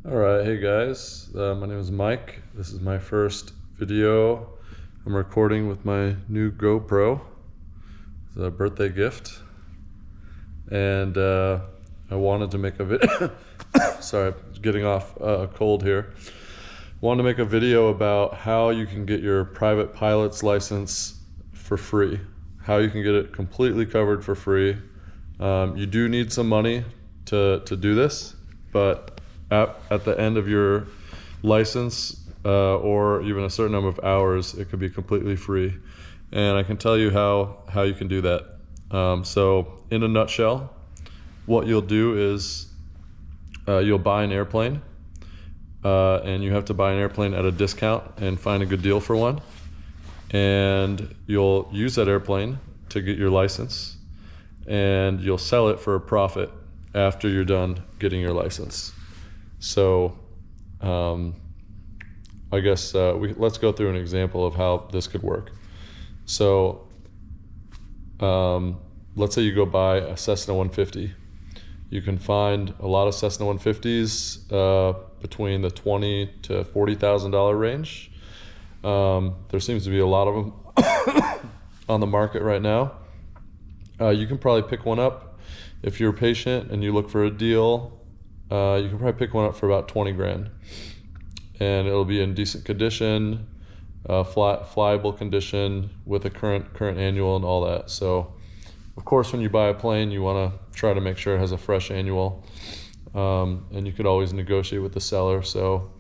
All right, hey guys, my name is Mike. This is my first video I'm recording with my new GoPro. It's a birthday gift, and I wanted to make a video. Sorry, getting off a cold here. Wanted to make a video about how you can get your private pilot's license for free. How you can get it completely covered for free. You do need some money to do this, but at the end of your license or even a certain number of hours, it could be completely free. And I can tell you how you can do that. So in a nutshell, what you'll do is you'll buy an airplane, and you have to buy an airplane at a discount and find a good deal for one. And you'll use that airplane to get your license, and you'll sell it for a profit after you're done getting your license. So I guess let's go through an example of how this could work. So let's say you go buy a Cessna 150. You can find a lot of Cessna 150s between the $20,000 to $40,000 range. There seems to be a lot of them on the market right now. You can probably pick one up if you're patient and you look for a deal. You can probably pick one up for about 20 grand, and it'll be in decent condition, flyable condition with a current annual and all that. So of course, when you buy a plane, you want to try to make sure it has a fresh annual, and you could always negotiate with the seller. So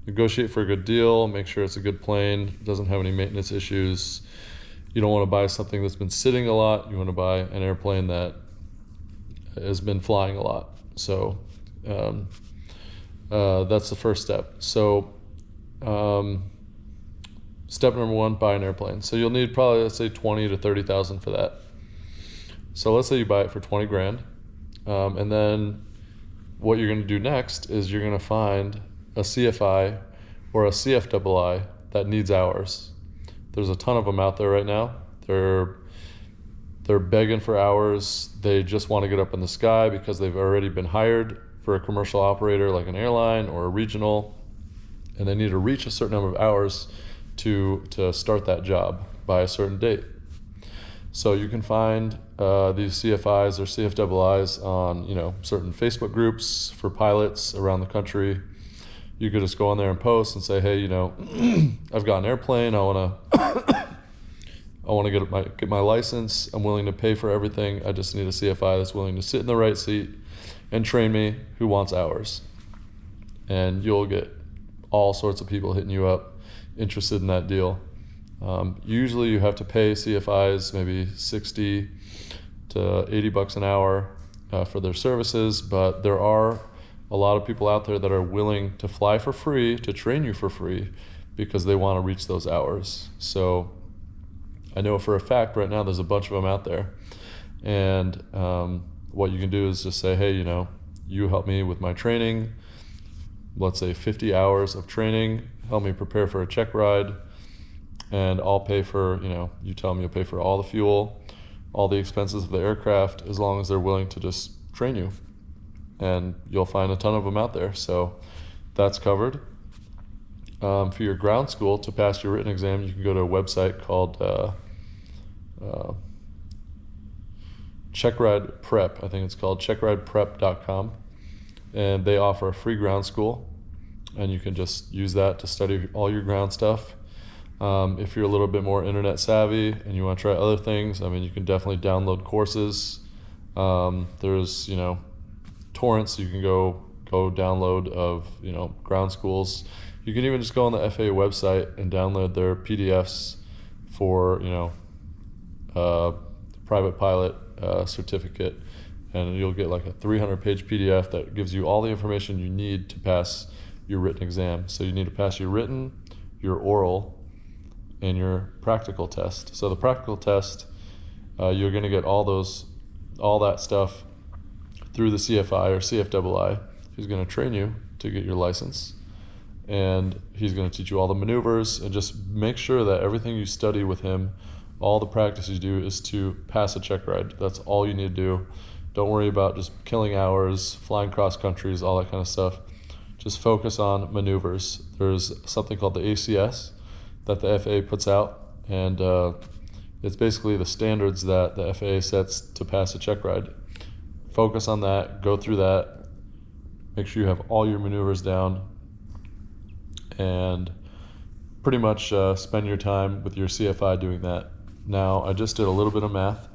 negotiate for a good deal, make sure it's a good plane, doesn't have any maintenance issues. You don't want to buy something that's been sitting a lot. You want to buy an airplane that has been flying a lot. So that's the first step. So step number one, buy an airplane. So you'll need probably, let's say, 20 to 30,000 for that. So let's say you buy it for 20 grand. And then what you're going to do next is you're going to find a CFI or a CFII that needs hours. There's a ton of them out there right now. They're begging for hours. They just want to get up in the sky because they've already been hired for a commercial operator like an airline or a regional, and they need to reach a certain number of hours to start that job by a certain date. So you can find these CFIs or CFIIs on certain Facebook groups for pilots around the country. You could just go on there and post and say, hey, I've got an airplane. I want to get my license. I'm willing to pay for everything. I just need a CFI that's willing to sit in the right seat and train me, who wants hours. And you'll get all sorts of people hitting you up interested in that deal. Usually you have to pay CFIs maybe 60 to 80 bucks an hour for their services, but there are a lot of people out there that are willing to fly for free, to train you for free, because they want to reach those hours. So I know for a fact right now there's a bunch of them out there. And what you can do is just say, hey, you help me with my training, let's say 50 hours of training, help me prepare for a check ride, and I'll pay for, you tell me you'll pay for all the fuel, all the expenses of the aircraft, as long as they're willing to just train you. And you'll find a ton of them out there. So that's covered. For your ground school, to pass your written exam, you can go to a website called CheckRide Prep. I think it's called checkrideprep.com. And they offer a free ground school, and you can just use that to study all your ground stuff. If you're a little bit more internet savvy and you want to try other things, you can definitely download courses. There's, torrents you can go download of, ground schools. You can even just go on the FAA website and download their PDFs for, private pilot certificate, and you'll get like a 300-page PDF that gives you all the information you need to pass your written exam. So you need to pass your written, your oral, and your practical test. So the practical test, you're going to get all that stuff through the CFI or CFII, who's going to train you to get your license. And he's going to teach you all the maneuvers, and just make sure that everything you study with him, all the practice you do, is to pass a check ride. That's all you need to do. Don't worry about just killing hours, flying cross countries, all that kind of stuff. just focus on maneuvers. There's something called the ACS that the FAA puts out, and it's basically the standards that the FAA sets to pass a check ride. Focus on that, go through that, make sure you have all your maneuvers down, and pretty much spend your time with your CFI doing that. Now, I just did a little bit of math.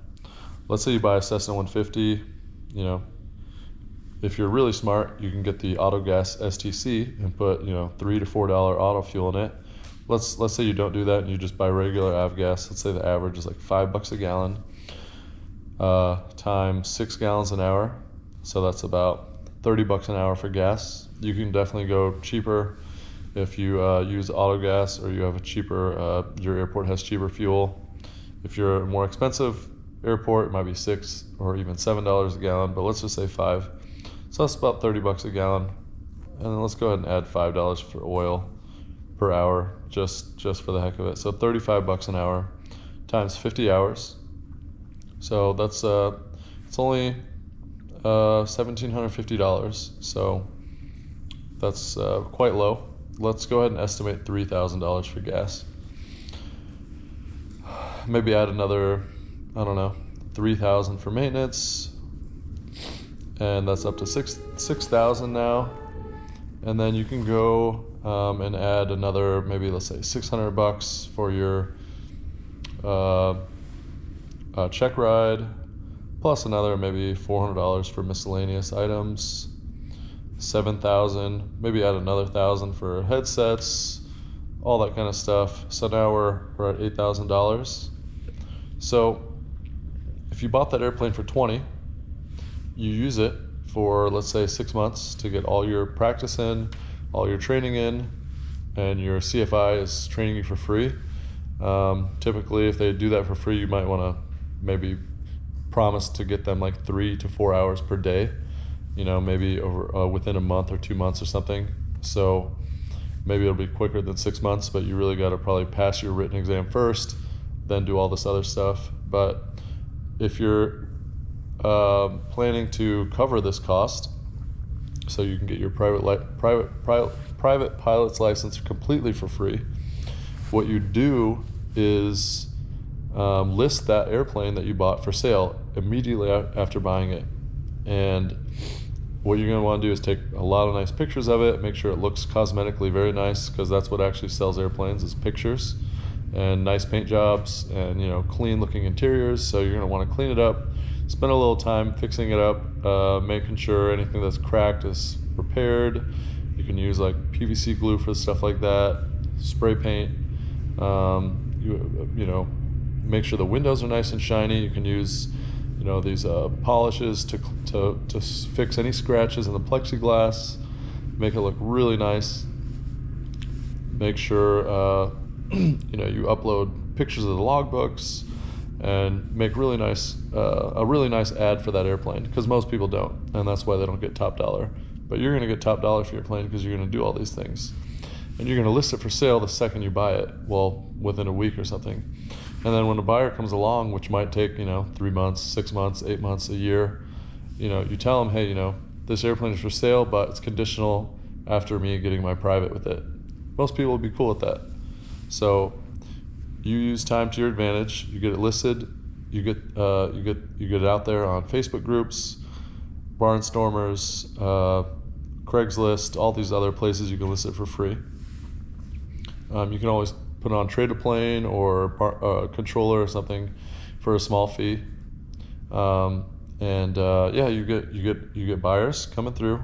Let's say you buy a Cessna 150, if you're really smart, you can get the Autogas STC and put, $3 to $4 auto fuel in it. Let's say you don't do that and you just buy regular avgas. Let's say the average is like $5 a gallon times 6 gallons an hour. So that's about $30 an hour for gas. You can definitely go cheaper if you use Autogas, or you have a cheaper, your airport has cheaper fuel. If you're a more expensive airport, it might be $6 or even $7 a gallon, but let's just say $5. So that's about $30 a gallon. And then let's go ahead and add $5 for oil per hour, just for the heck of it. So $35 an hour times 50 hours. So that's it's only $1,750. So that's quite low. Let's go ahead and estimate $3,000 for gas. Maybe add another, $3,000 for maintenance, and that's up to $6,000 now. And then you can go and add another, maybe let's say $600 for your check ride, plus another maybe $400 for miscellaneous items, $7,000. Maybe add another $1,000 for headsets, all that kind of stuff. So now we're at $8,000. So if you bought that airplane for $20,000, you use it for, let's say, 6 months to get all your practice in, all your training in, and your CFI is training you for free. Typically, if they do that for free, you might want to maybe promise to get them like 3 to 4 hours per day, maybe over within a month or 2 months or something. So maybe it'll be quicker than 6 months, but you really got to probably pass your written exam first, then do all this other stuff. But if you're planning to cover this cost, so you can get your private pilot's license completely for free, what you do is list that airplane that you bought for sale immediately after buying it. And what you're going to want to do is take a lot of nice pictures of it, make sure it looks cosmetically very nice, because that's what actually sells airplanes, is pictures and nice paint jobs and clean looking interiors. So you're going to want to clean it up, spend a little time fixing it up, making sure anything that's cracked is repaired. You can use like PVC glue for stuff like that, spray paint. Make sure the windows are nice and shiny. You can use these polishes to fix any scratches in the plexiglass, make it look really nice. Make sure you upload pictures of the logbooks and make a really nice ad for that airplane, because most people don't, and that's why they don't get top dollar. But you're going to get top dollar for your plane because you're going to do all these things, and you're going to list it for sale the second you buy it, within a week or something. And then when a buyer comes along, which might take 3 months, 6 months, 8 months, a year, you tell them, hey, this airplane is for sale, but it's conditional after me getting my private with it. Most people will be cool with that. So you use time to your advantage. You get it listed. You get it out there on Facebook groups, Barnstormers, Craigslist, all these other places you can list it for free. You can always put it on Trade a Plane or Controller or something for a small fee. You get buyers coming through.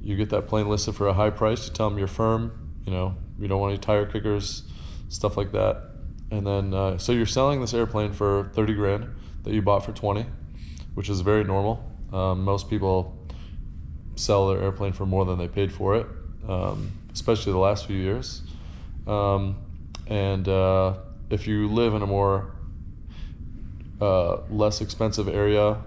You get that plane listed for a high price. You tell them you're firm. You don't want any tire kickers, stuff like that. And then so you're selling this airplane for $30,000 that you bought for $20,000, which is very normal. Most people sell their airplane for more than they paid for it, especially the last few years. If you live in a more less expensive area,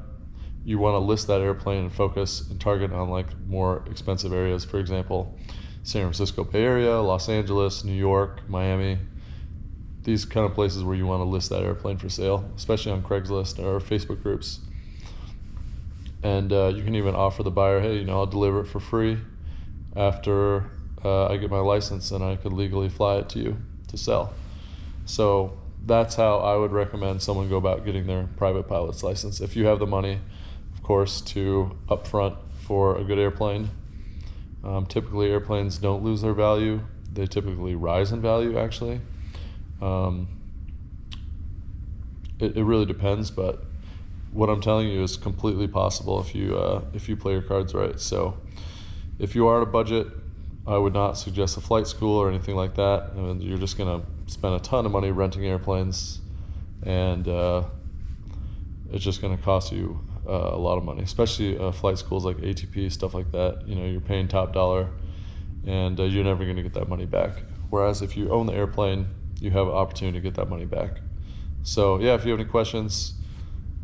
you want to list that airplane and focus and target on like more expensive areas. For example, San Francisco Bay Area, Los Angeles, New York, Miami, these kind of places where you want to list that airplane for sale, especially on Craigslist or Facebook groups. And you can even offer the buyer, hey, I'll deliver it for free. after I get my license and I could legally fly it to you to sell. So that's how I would recommend someone go about getting their private pilot's license. If you have the money, of course, to upfront for a good airplane. Typically airplanes don't lose their value. They typically rise in value, actually. It really depends, but what I'm telling you is completely possible if you play your cards right. So if you are on a budget, I would not suggest a flight school or anything like that. I mean, you're just gonna spend a ton of money renting airplanes, and it's just gonna cost you a lot of money, especially flight schools like ATP, stuff like that. You know, you're paying top dollar, and you're never gonna get that money back. Whereas if you own the airplane, you have an opportunity to get that money back. So yeah, if you have any questions,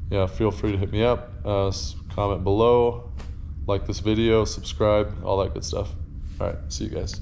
yeah, feel free to hit me up, comment below, like this video, subscribe, all that good stuff. All right, see you guys.